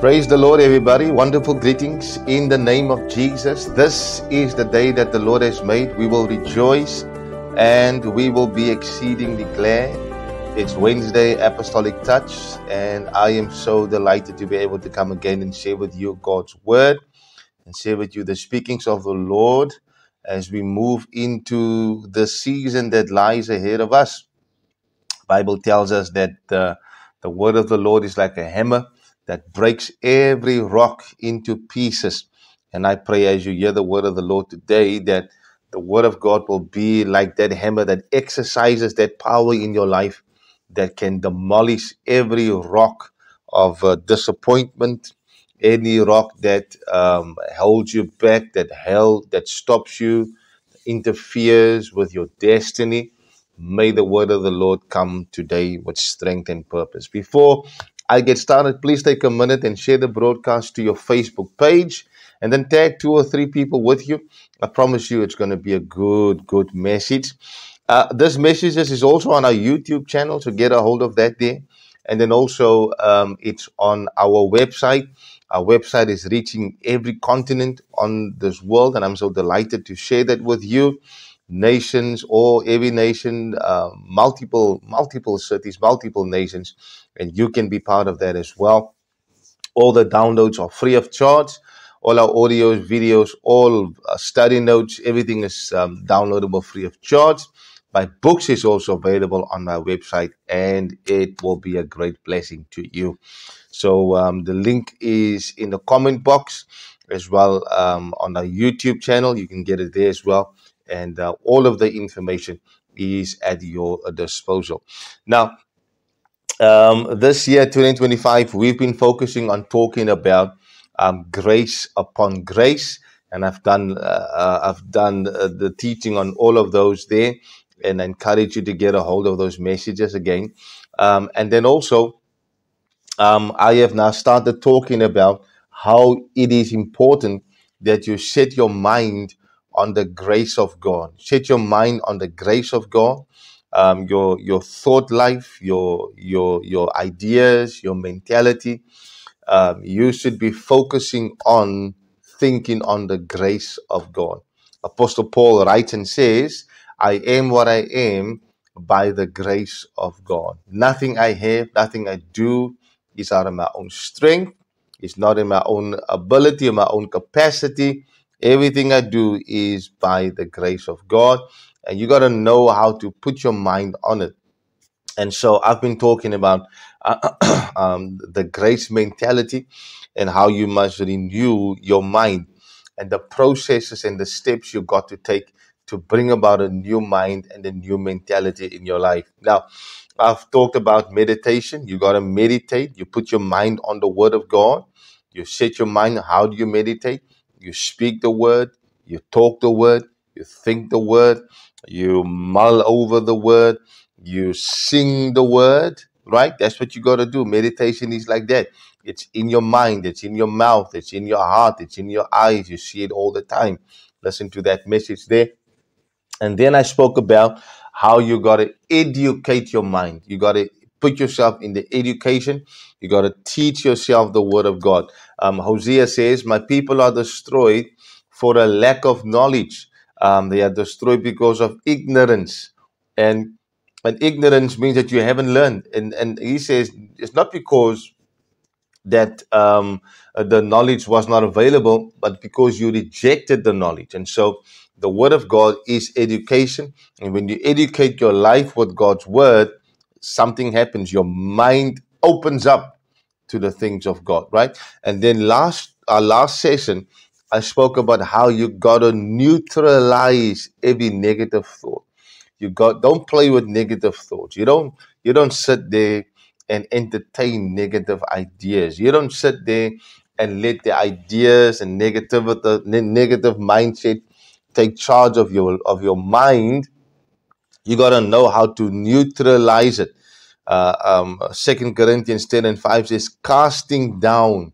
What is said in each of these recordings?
Praise the Lord, everybody. Wonderful greetings in the name of Jesus. This is the day that the Lord has made. We will rejoice and we will be exceedingly glad. It's Wednesday, Apostolic Touch, and I am so delighted to be able to come again and share with you God's Word and share with you the speakings of the Lord as we move into the season that lies ahead of us. Bible tells us that the word of the Lord is like a hammer that breaks every rock into pieces. And I pray as you hear the word of the Lord today that the word of God will be like that hammer that exercises that power in your life that can demolish every rock of disappointment, any rock that holds you back, that stops you, interferes with your destiny. May the word of the Lord come today with strength and purpose. Before I get started, please take a minute and share the broadcast to your Facebook page and then tag 2 or 3 people with you. I promise you it's going to be a good message. This message is also on our YouTube channel, so get a hold of that there. And then also it's on our website. Our website is reaching every continent on this world, and I'm so delighted to share that with you. Nations, or every nation, multiple cities, multiple nations, and you can be part of that as well. All the downloads are free of charge. All our audios, videos, all study notes, everything is downloadable free of charge. My books is also available on my website, and it will be a great blessing to you. So the link is in the comment box as well, on our YouTube channel. You can get it there as well. And all of the information is at your disposal. Now, this year, 2025, we've been focusing on talking about grace upon grace, and I've done the teaching on all of those there, and I encourage you to get a hold of those messages again. And then also, I have now started talking about how it is important that you set your mind on the grace of God. Set your mind on the grace of God. Your thought life, your ideas, your mentality. You should be focusing on thinking on the grace of God. Apostle Paul writes and says, "I am what I am by the grace of God. Nothing I have, nothing I do is out of my own strength. It's not in my own ability or my own capacity. Everything I do is by the grace of God." And you got to know how to put your mind on it. And so I've been talking about the grace mentality and how you must renew your mind and the processes and the steps you got to take to bring about a new mind and a new mentality in your life. Now, I've talked about meditation. You got to meditate. You put your mind on the word of God. You set your mind. How do you meditate? You speak the word. You talk the word. You think the word. You mull over the word. You sing the word, right? That's what you got to do. Meditation is like that. It's in your mind. It's in your mouth. It's in your heart. It's in your eyes. You see it all the time. Listen to that message there. And then I spoke about how you got to educate your mind. You got to put yourself in the education. You got to teach yourself the word of God. Hosea says, "My people are destroyed for a lack of knowledge." They are destroyed because of ignorance. And ignorance means that you haven't learned. And he says it's not because that the knowledge was not available, but because you rejected the knowledge. And so the word of God is education. And when you educate your life with God's word, something happens. Your mind opens up to the things of God, right? And then our last session, I spoke about how you got to neutralize every negative thought. Don't play with negative thoughts. You don't sit there and entertain negative ideas. You don't sit there and let the ideas and negative mindset take charge of your mind. You got to know how to neutralize it. 2 Corinthians 10:5 says, "Casting down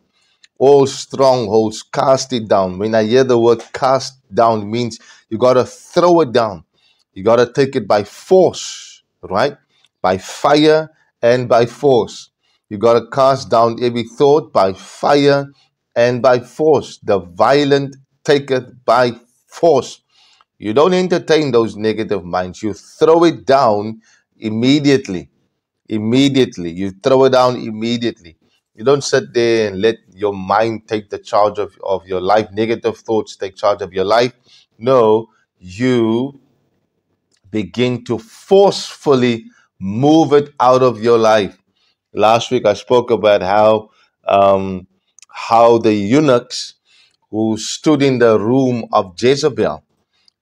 all strongholds, cast it down." When I hear the word cast down, it means you got to throw it down. You got to take it by force, right? By fire and by force. You got to cast down every thought by fire and by force. The violent taketh by force. You don't entertain those negative minds. You throw it down immediately. Immediately. You throw it down immediately. You don't sit there and let your mind take the charge of your life. Negative thoughts take charge of your life. No, you begin to forcefully move it out of your life. Last week I spoke about how the eunuchs who stood in the room of Jezebel,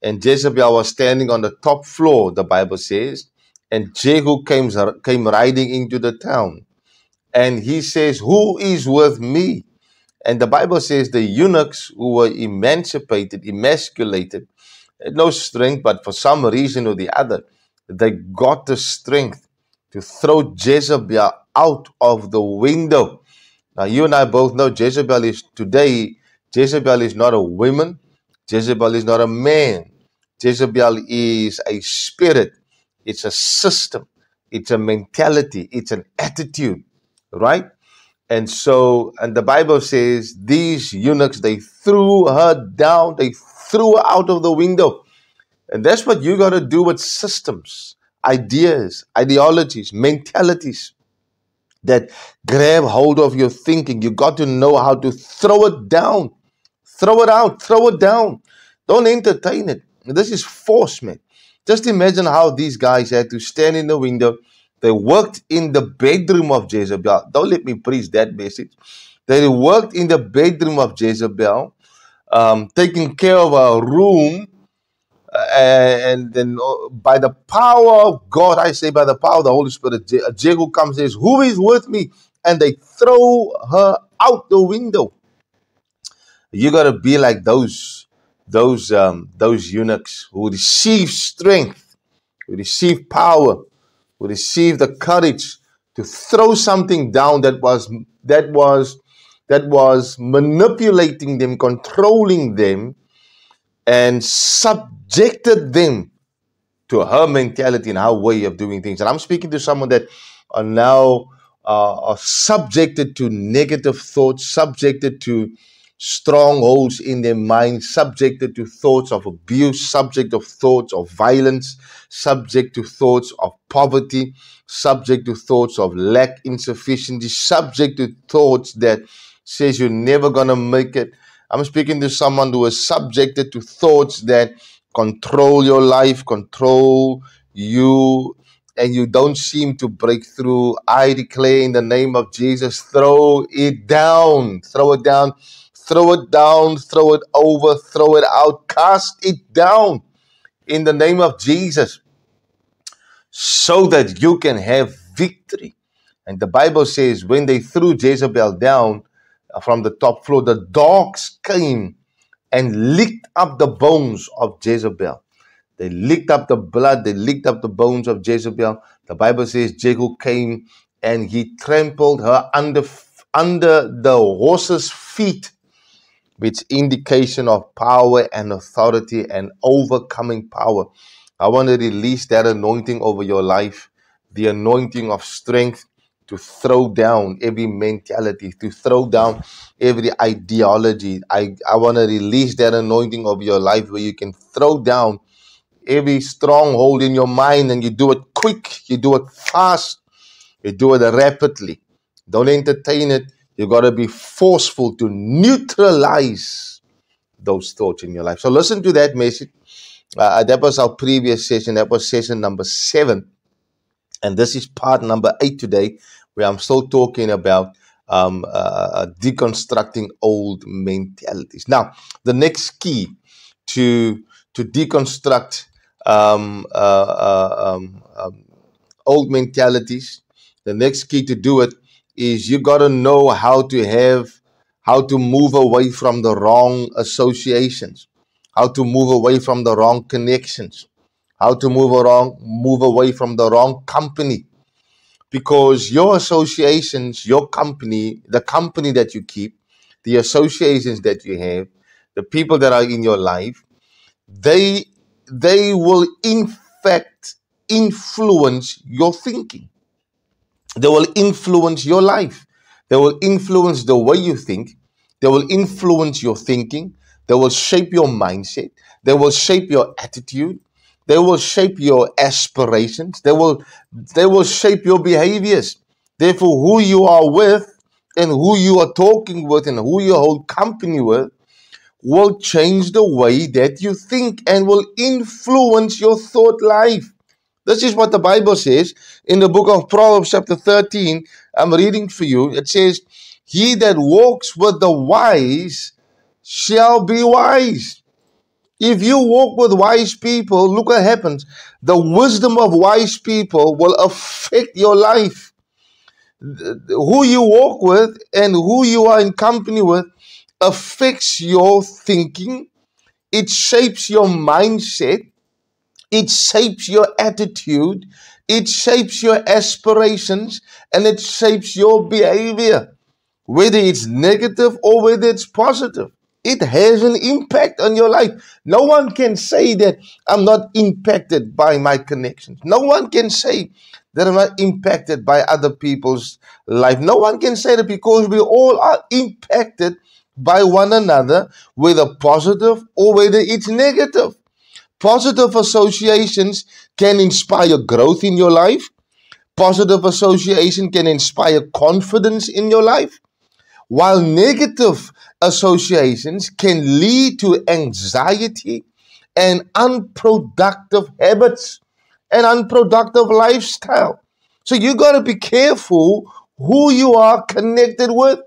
and Jezebel was standing on the top floor, the Bible says, and Jehu came riding into the town, and he says, "Who is with me?" And the Bible says the eunuchs who were emasculated, had no strength, but for some reason or the other, they got the strength to throw Jezebel out of the window. Now, you and I both know Jezebel is not a woman. Jezebel is not a man. Jezebel is a spirit. It's a system. It's a mentality. It's an attitude, right? And the Bible says these eunuchs, they threw her down. They threw her out of the window. And that's what you got to do with systems, ideas, ideologies, mentalities that grab hold of your thinking. You got to know how to throw it down, throw it out, throw it down. Don't entertain it. This is force, man. Just imagine how these guys had to stand in the window. They worked in the bedroom of Jezebel. Don't let me preach that message. They worked in the bedroom of Jezebel, taking care of her room. And then by the power of God, I say by the power of the Holy Spirit, Jehu comes and says, "Who is with me?" And they throw her out the window. You got to be like those eunuchs who receive strength, who receive power, who receive the courage to throw something down that was manipulating them, controlling them, and subjected them to her mentality and her way of doing things. And I'm speaking to someone that are now are subjected to negative thoughts, subjected to strongholds in their mind, subjected to thoughts of abuse, subject of thoughts of violence, subject to thoughts of poverty, subject to thoughts of lack, insufficiency, subject to thoughts that says you're never going to make it. I'm speaking to someone who is subjected to thoughts that control your life, control you, and you don't seem to break through. I declare in the name of Jesus, throw it down, throw it down, throw it down, throw it over, throw it out, cast it down in the name of Jesus so that you can have victory. And the Bible says when they threw Jezebel down from the top floor, the dogs came and licked up the bones of Jezebel. They licked up the blood. They licked up the bones of Jezebel. The Bible says Jehu came and he trampled her under the horse's feet, which indication of power and authority and overcoming power. I want to release that anointing over your life, the anointing of strength to throw down every mentality, to throw down every ideology. I want to release that anointing over your life where you can throw down every stronghold in your mind, and you do it quick, you do it fast, you do it rapidly. Don't entertain it. You got to be forceful to neutralize those thoughts in your life. So listen to that message. That was our previous session. That was session number 7. And this is part number 8 today, where I'm still talking about deconstructing old mentalities. Now, the next key to deconstruct old mentalities, the next key to do it is you got to know how to move away from the wrong associations, how to move away from the wrong connections, how to move away from the wrong company. Because your associations, your company, the company that you keep, the associations that you have, the people that are in your life, they will in fact influence your thinking. They will influence your life. They will influence the way you think. They will influence your thinking. They will shape your mindset. They will shape your attitude. They will shape your aspirations. They will shape your behaviors. Therefore, who you are with and who you are talking with and who you hold company with will change the way that you think and will influence your thought life. This is what the Bible says in the book of Proverbs chapter 13. I'm reading for you. It says, he that walks with the wise shall be wise. If you walk with wise people, look what happens. The wisdom of wise people will affect your life. Who you walk with and who you are in company with affects your thinking. It shapes your mindset. It shapes your attitude. It shapes your aspirations. And it shapes your behavior. Whether it's negative or whether it's positive. It has an impact on your life. No one can say that I'm not impacted by my connections. No one can say that I'm not impacted by other people's life. No one can say that, because we all are impacted by one another, whether positive or whether it's negative. Positive associations can inspire growth in your life. Positive association can inspire confidence in your life. While negative associations can lead to anxiety and unproductive habits and unproductive lifestyle. So you got to be careful who you are connected with.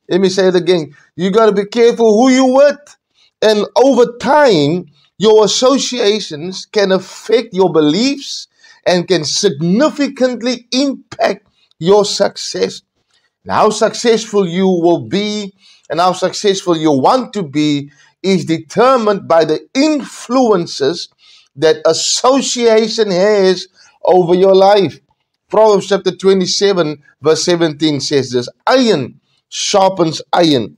Let me say it again. You got to be careful who you with. And over time, your associations can affect your beliefs and can significantly impact your success. And how successful you will be and how successful you want to be is determined by the influences that association has over your life. Proverbs chapter 27 verse 17 says this, iron sharpens iron.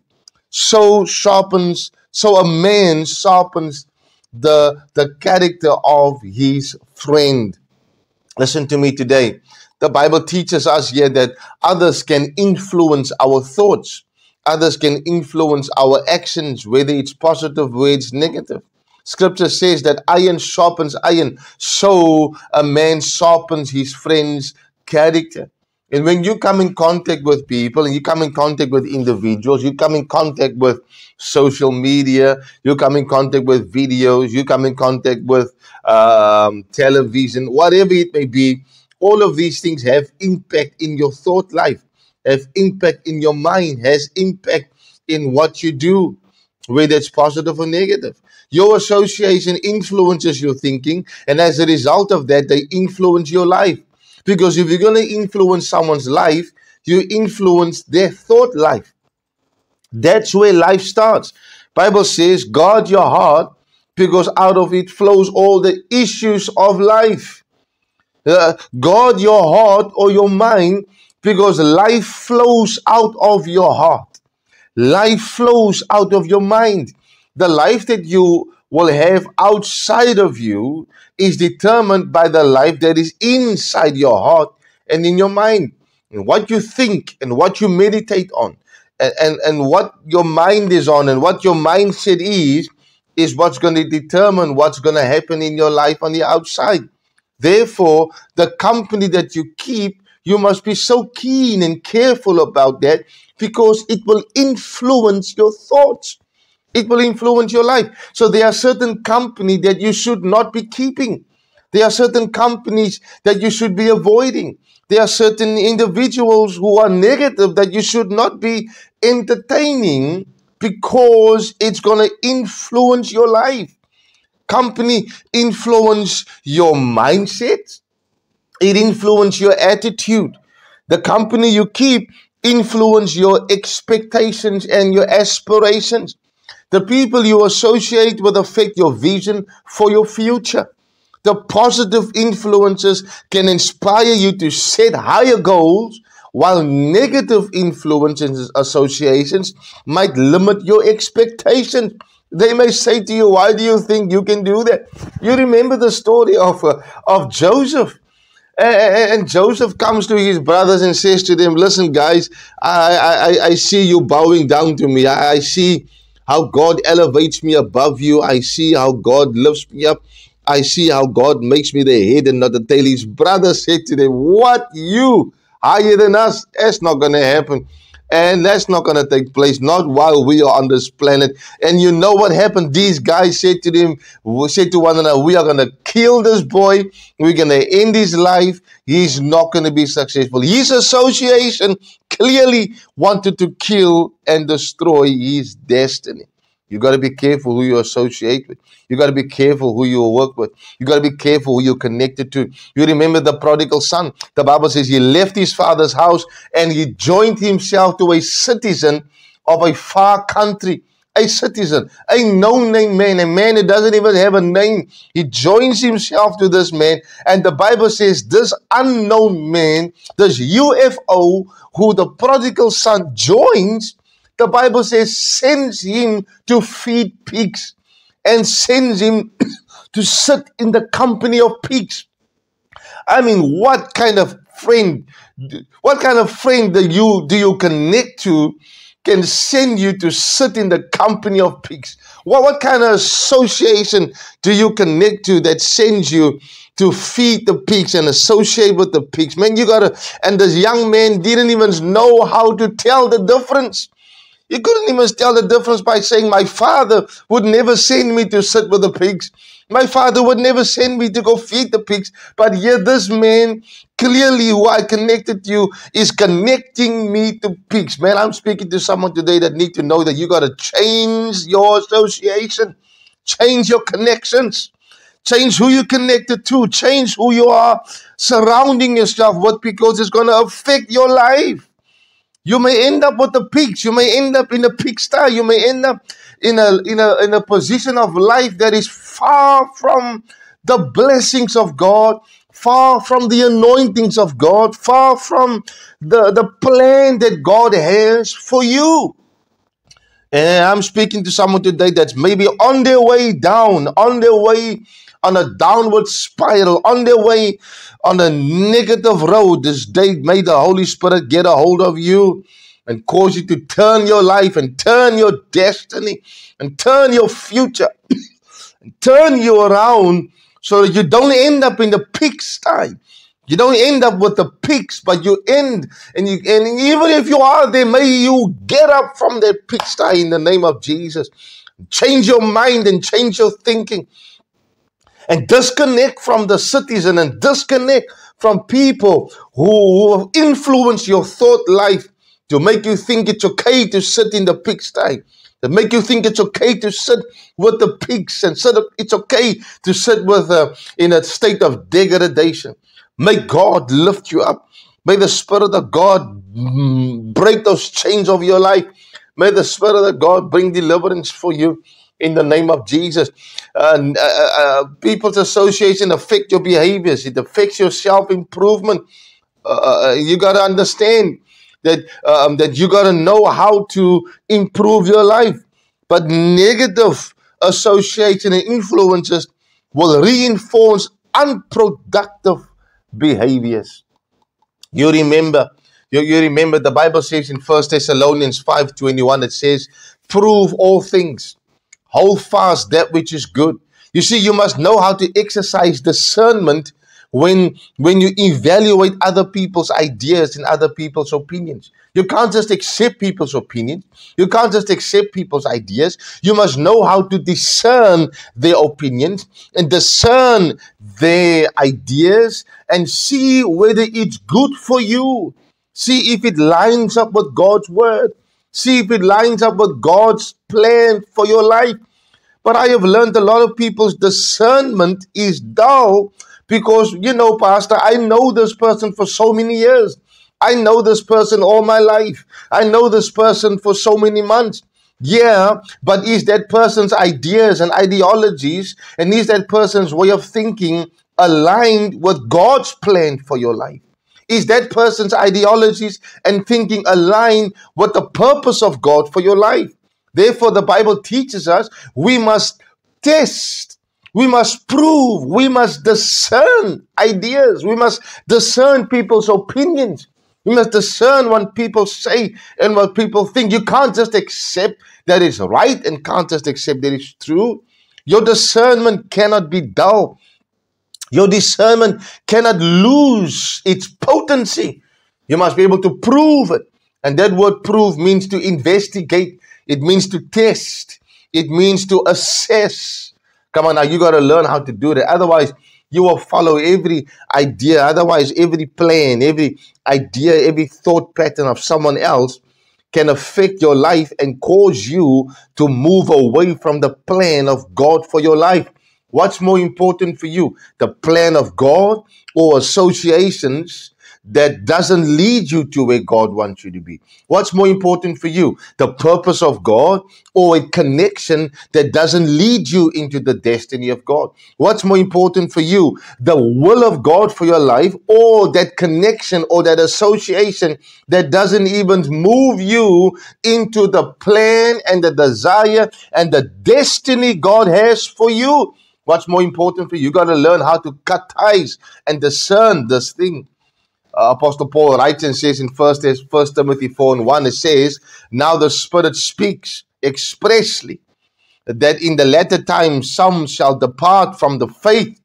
So a man sharpens the character of his friend. Listen to me today. The Bible teaches us here that others can influence our thoughts. Others can influence our actions, whether it's positive, whether it's negative. Scripture says that iron sharpens iron, so a man sharpens his friend's character. And when you come in contact with people and you come in contact with individuals, you come in contact with social media, you come in contact with videos, you come in contact with television, whatever it may be, all of these things have impact in your thought life, have impact in your mind, has impact in what you do, whether it's positive or negative. Your association influences your thinking, and as a result of that, they influence your life. Because if you're going to influence someone's life, you influence their thought life. That's where life starts. Bible says, guard your heart, because out of it flows all the issues of life. Guard your heart or your mind, because life flows out of your heart. Life flows out of your mind. The life that you will have outside of you is determined by the life that is inside your heart and in your mind. And what you think and what you meditate on and what your mind is on and what your mindset is what's going to determine what's going to happen in your life on the outside. Therefore, the company that you keep, you must be so keen and careful about that, because it will influence your thoughts. It will influence your life. So there are certain companies that you should not be keeping. There are certain companies that you should be avoiding. There are certain individuals who are negative that you should not be entertaining, because it's going to influence your life. Company influence your mindset. It influence your attitude. The company you keep influence your expectations and your aspirations. The people you associate with affect your vision for your future. The positive influences can inspire you to set higher goals, while negative influences associations might limit your expectations. They may say to you, why do you think you can do that? You remember the story of Joseph. And Joseph comes to his brothers and says to them, listen, guys, I see you bowing down to me. I see how God elevates me above you. I see how God lifts me up. I see how God makes me the head and not the tail. His brother said to them, what, you higher than us? That's not going to happen. And that's not going to take place, not while we are on this planet. And you know what happened? These guys said to them, said to one another, we are going to kill this boy. We're going to end his life. He's not going to be successful. His association clearly wanted to kill and destroy his destiny. You got to be careful who you associate with. You got to be careful who you work with. You got to be careful who you're connected to. You remember the prodigal son. The Bible says he left his father's house and he joined himself to a citizen of a far country. A citizen, a no-name man, a man that doesn't even have a name. He joins himself to this man, and the Bible says this unknown man, this UFO, who the prodigal son joins, the Bible says sends him to feed pigs and sends him to sit in the company of pigs. I mean, what kind of friend do you connect to can send you to sit in the company of pigs? What kind of association do you connect to that sends you to feed the pigs and associate with the pigs? Man, and this young man didn't even know how to tell the difference. He couldn't even tell the difference by saying, my father would never send me to sit with the pigs. My father would never send me to go feed the pigs. But here this man, clearly who I connected to, is connecting me to pigs. Man, I'm speaking to someone today that need to know that you got to change your association. Change your connections. Change who you're connected to. Change who you are surrounding yourself with, because it's going to affect your life. You may end up with the pigs. You may end up in a pigsty. You may end up in a position of life that is far from the blessings of God, far from the anointings of God, far from the plan that God has for you. And I'm speaking to someone today that's maybe on their way down, on their way on a downward spiral, on their way on a negative road. This day, may the Holy Spirit get a hold of you and cause you to turn your life and turn your destiny and turn your future and turn you around so that you don't end up in the pigsty. You don't end up with the pigs, but you end, and even if you are there, may you get up from that pigsty in the name of Jesus. Change your mind and change your thinking. And disconnect from the citizen and disconnect from people who influence your thought life to make you think it's okay to sit in the pigsty, to make you think it's okay to sit with the pigs, and it's okay to sit with in a state of degradation. May God lift you up. May the Spirit of God break those chains of your life. May the Spirit of God bring deliverance for you. In the name of Jesus. People's association affect your behaviors. It affects your self-improvement. You got to understand that you got to know how to improve your life. But negative association and influences will reinforce unproductive behaviors. You remember the Bible says in 1 Thessalonians 5:21, it says, prove all things. Hold fast that which is good. You see, you must know how to exercise discernment when you evaluate other people's ideas and other people's opinions. You can't just accept people's opinions. You can't just accept people's ideas. You must know how to discern their opinions and discern their ideas and see whether it's good for you. See if it lines up with God's word. See if it lines up with God's plan for your life. But I have learned a lot of people's discernment is dull because, Pastor, I know this person for so many years. I know this person all my life. I know this person for so many months. Yeah, but is that person's ideas and ideologies and is that person's way of thinking aligned with God's plan for your life? Is that person's ideologies and thinking aligned with the purpose of God for your life? Therefore, the Bible teaches us we must test We must prove, we must discern ideas, we must discern people's opinions. We must discern what people say and what people think. You can't just accept that it's right and can't just accept that it's true. Your discernment cannot be dull. Your discernment cannot lose its potency. You must be able to prove it. And that word prove means to investigate. It means to test. It means to assess. Come on now, you got to learn how to do that. Otherwise, you will follow every idea. Otherwise, every plan, every idea, every thought pattern of someone else can affect your life and cause you to move away from the plan of God for your life. What's more important for you, the plan of God or associations that doesn't lead you to where God wants you to be? What's more important for you, the purpose of God or a connection that doesn't lead you into the destiny of God? What's more important for you, the will of God for your life or that connection or that association that doesn't even move you into the plan and the desire and the destiny God has for you? What's more important for you? You got to learn how to cut ties and discern this thing. Apostle Paul writes and says in First Timothy 4:1, it says, now the Spirit speaks expressly that in the latter time some shall depart from the faith,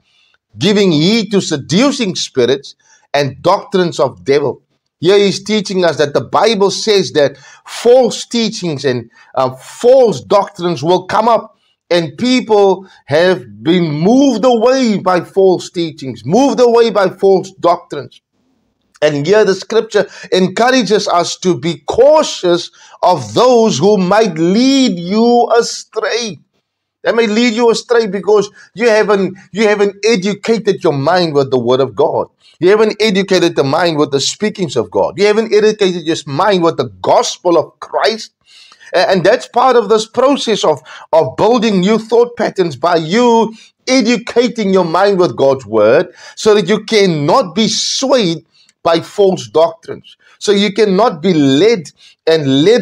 giving heed to seducing spirits and doctrines of devil. Here he's teaching us that the Bible says that false teachings and false doctrines will come up, and people have been moved away by false teachings, moved away by false doctrines. And here the scripture encourages us to be cautious of those who might lead you astray. They may lead you astray because you haven't educated your mind with the word of God. You haven't educated the mind with the speakings of God. You haven't educated your mind with the gospel of Christ. And that's part of this process of building new thought patterns by you educating your mind with God's word so that you cannot be swayed by false doctrines. So you cannot be led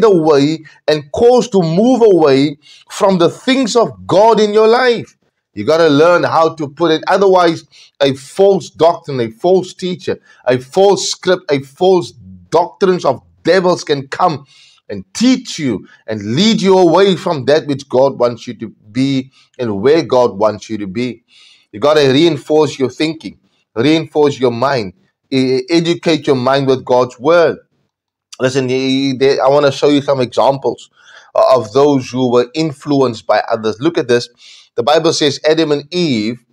away and caused to move away from the things of God in your life. You got to learn how to put it. Otherwise, a false doctrine, a false teacher, a false script, a false doctrines of devils can come and teach you and lead you away from that which God wants you to be and where God wants you to be. You got to reinforce your thinking, reinforce your mind, educate your mind with God's word. Listen, I want to show you some examples of those who were influenced by others. Look at this. The Bible says Adam and Eve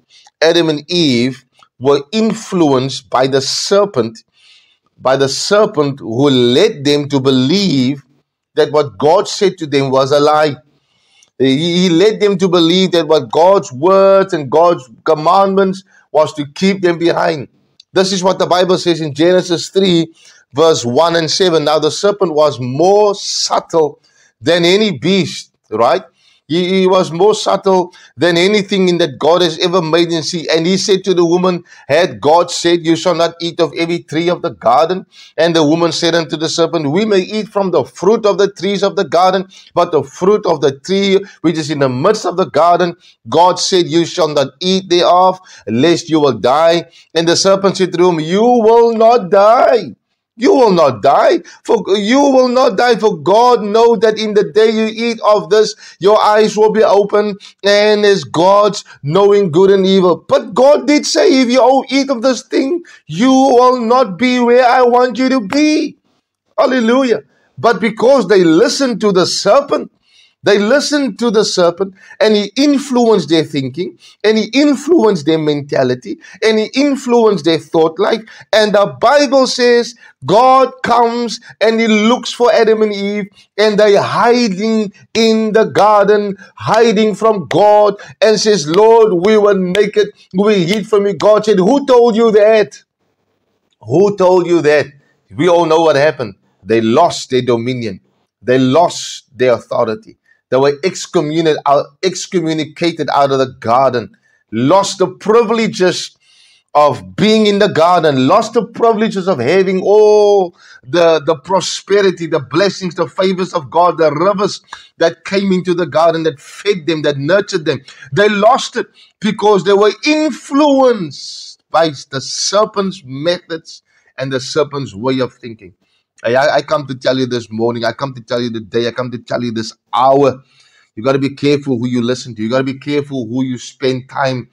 were influenced by the serpent who led them to believe that what God said to them was a lie. He led them to believe that what God's words and God's commandments was to keep them behind. This is what the Bible says in Genesis 3, verse 1 and 7. Now the serpent was more subtle than any beast, right? He was more subtle than anything in that God has ever made and see. And he said to the woman, had God said, you shall not eat of every tree of the garden? And the woman said unto the serpent, we may eat from the fruit of the trees of the garden, but the fruit of the tree which is in the midst of the garden, God said, you shall not eat thereof, lest you will die. And the serpent said to him, you will not die. You will not die, for you will not die, for God knows that in the day you eat of this, your eyes will be open, and as God's knowing good and evil. But God did say, if you eat of this thing, you will not be where I want you to be. Hallelujah. But because they listened to the serpent, and he influenced their thinking, and he influenced their mentality, and he influenced their thought life. And the Bible says God comes and he looks for Adam and Eve, and they're hiding in the garden, hiding from God, and says, Lord, we were naked, we hid from you. God said, who told you that? Who told you that? We all know what happened. They lost their dominion. They lost their authority. They were excommunicated out of the garden, lost the privileges of being in the garden, lost the privileges of having all the prosperity, the blessings, the favors of God, the rivers that came into the garden, that fed them, that nurtured them. They lost it because they were influenced by the serpent's methods and the serpent's way of thinking. I come to tell you this morning, I come to tell you today, I come to tell you this hour, you got to be careful who you listen to. You got to be careful who you spend time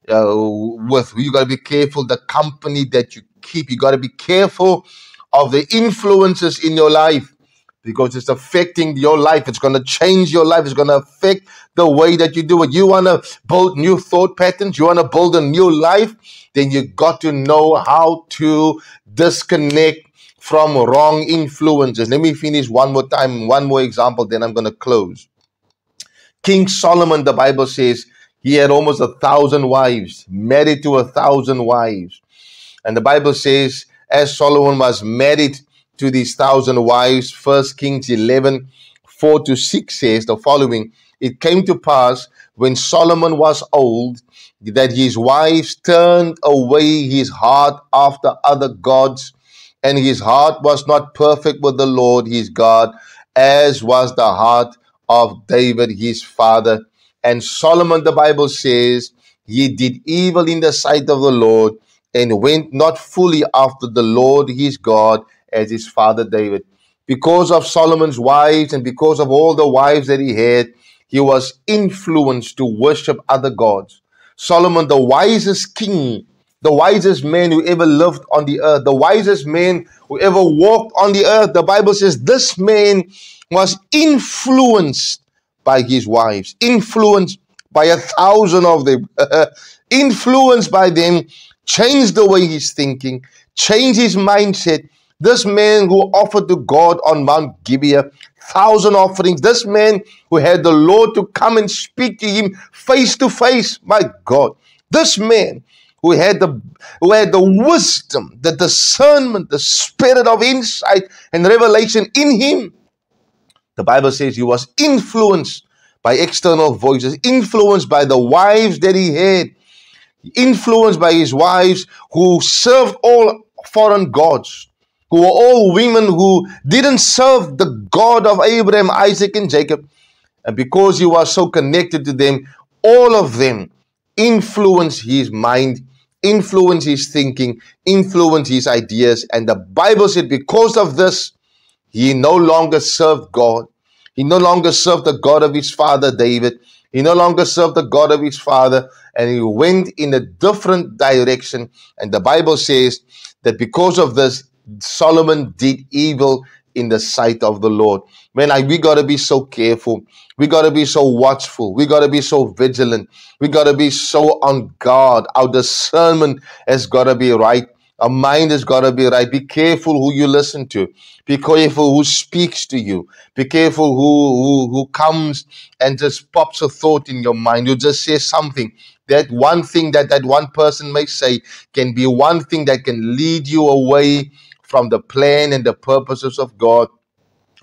with. You got to be careful the company that you keep. You got to be careful of the influences in your life, because it's affecting your life. It's going to change your life. It's going to affect the way that you do it. You want to build new thought patterns. You want to build a new life. Then you got to know how to disconnect from wrong influences. Let me finish one more time, one more example, then I'm going to close. King Solomon, the Bible says, he had almost 1,000 wives, married to 1,000 wives. And the Bible says, as Solomon was married to these 1,000 wives, 1 Kings 11, 4-6 says the following: it came to pass when Solomon was old that his wives turned away his heart after other gods, and his heart was not perfect with the Lord his God, as was the heart of David his father. And Solomon, the Bible says, he did evil in the sight of the Lord, and went not fully after the Lord his God as his father David. Because of Solomon's wives and because of all the wives that he had, he was influenced to worship other gods. Solomon, the wisest king, the wisest man who ever lived on the earth, the wisest man who ever walked on the earth, the Bible says this man was influenced by his wives, influenced by 1,000 of them, influenced by them, changed the way he's thinking, changed his mindset. This man who offered to God on Mount Gibeah 1,000 offerings, this man who had the Lord to come and speak to him face to face, my God, this man who had the wisdom, the discernment, the spirit of insight and revelation in him. The Bible says he was influenced by external voices, influenced by the wives that he had, influenced by his wives who served all foreign gods, who were all women who didn't serve the God of Abraham, Isaac, and Jacob. And because he was so connected to them, all of them influenced his mind, influenced his thinking, influenced his ideas. And the Bible said because of this, he no longer served God. He no longer served the God of his father David. He no longer served the God of his father, and he went in a different direction. And the Bible says that because of this, Solomon did evil in the sight of the Lord. Man, we got to be so careful. We got to be so watchful. We got to be so vigilant. We got to be so on guard. Our discernment has got to be right. Our mind has got to be right. Be careful who you listen to. Be careful who speaks to you. Be careful who comes and just pops a thought in your mind. You just say something. That one thing that one person may say can be one thing that can lead you away from the plan and the purposes of God.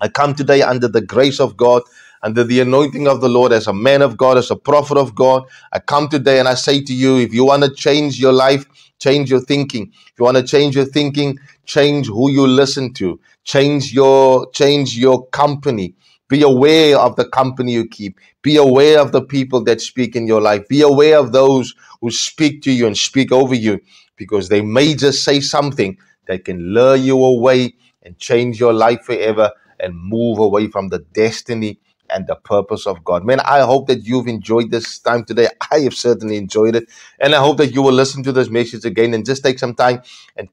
I come today under the grace of God, under the anointing of the Lord, as a man of God, as a prophet of God. I come today and I say to you, if you want to change your life, change your thinking. If you want to change your thinking, change who you listen to. Change your company. Be aware of the company you keep. Be aware of the people that speak in your life. Be aware of those who speak to you and speak over you, because they may just say something that can lure you away and change your life forever and move away from the destiny and the purpose of God. Man, I hope that you've enjoyed this time today. I have certainly enjoyed it. And I hope that you will listen to this message again and just take some time and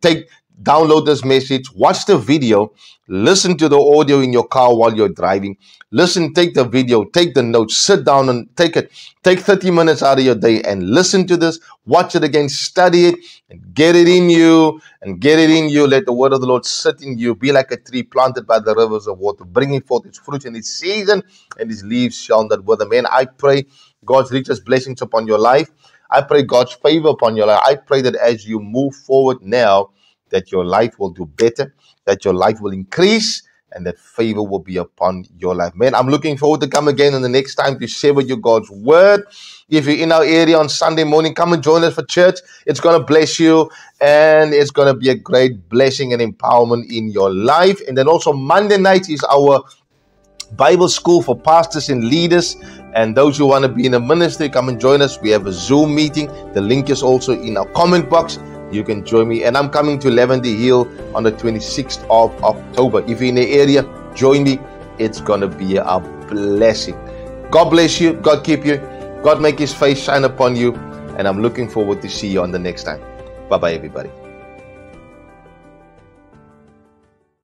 download this message, watch the video, listen to the audio in your car while you're driving. Listen, take the video, take the notes, sit down and take 30 minutes out of your day and listen to this, watch it again, study it, and get it in you, Let the word of the Lord sit in you. Be like a tree planted by the rivers of water, bringing forth its fruit in its season, and its leaves shall not wither. Man, I pray God's richest blessings upon your life. I pray God's favor upon your life. I pray that as you move forward now, that your life will do better, that your life will increase, and that favor will be upon your life. Man, I'm looking forward to come again on the next time to share with you God's word. If you're in our area on Sunday morning, come and join us for church. It's going to bless you, and it's going to be a great blessing and empowerment in your life. And then also Monday night is our Bible school for pastors and leaders, and those who want to be in a ministry, come and join us. We have a Zoom meeting. The link is also in our comment box. You can join me, and I'm coming to Lavender Hill on the 26th of October. If you're in the area, join me. It's going to be a blessing. God bless you. God keep you. God make his face shine upon you, and I'm looking forward to see you on the next time. Bye-bye, everybody.